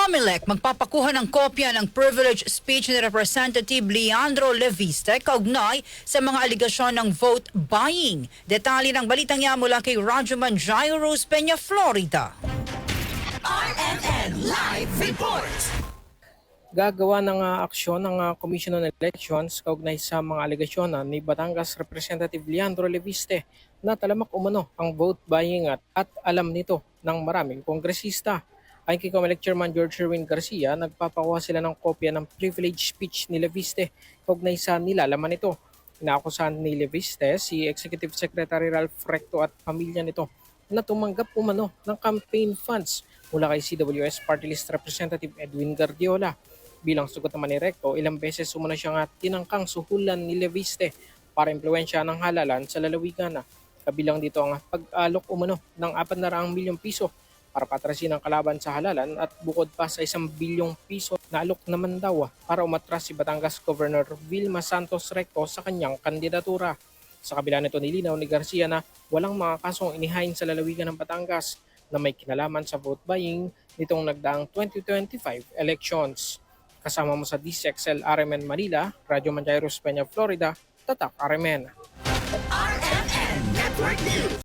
COMELEC magpapakuha ng kopya ng privilege speech ni Representative Leandro Leviste kaugnay sa mga aligasyon ng vote buying. Detalye ng balitang yan mula kay Rajuman Jairus Peña, Florida. RMN Live Report! Gagawa ng aksyon ng Commission on Elections kaugnay sa mga alegasyon ni Batangas Representative Leandro Leviste na talamak umano ang vote buying at alam nito ng maraming kongresista. Ayon kay COMELEC Chairman George Sherwin Garcia, nagpapakuha sila ng kopya ng privilege speech ni Leviste kaugnay sa nilalaman nito. Inaakusahan ni Leviste si Executive Secretary Ralph Recto at pamilya nito na tumanggap umano ng campaign funds mula kay CWS Party List Representative Edwin Guardiola. Bilang sagot naman ni Recto, ilang beses umano siyang tinangkang suhulan ni Leviste para impluwensya ng halalan sa lalawigan. Kabilang dito ang pag-alok umano ng 400 milyong piso para patrasin ang kalaban sa halalan at bukod pa sa 1 bilyong piso na alok naman daw para umatras si Batangas Governor Vilma Santos Recto sa kanyang kandidatura. Sa kabila nito nilinaw ni Garcia na walang mga kasong inihain sa lalawigan ng Batangas na may kinalaman sa vote buying nitong nagdaang 2025 elections. Kasama mo sa DCXL RMN Manila, Radyo Jairus Peña, Florida, Tatak RMN. RMN Network News!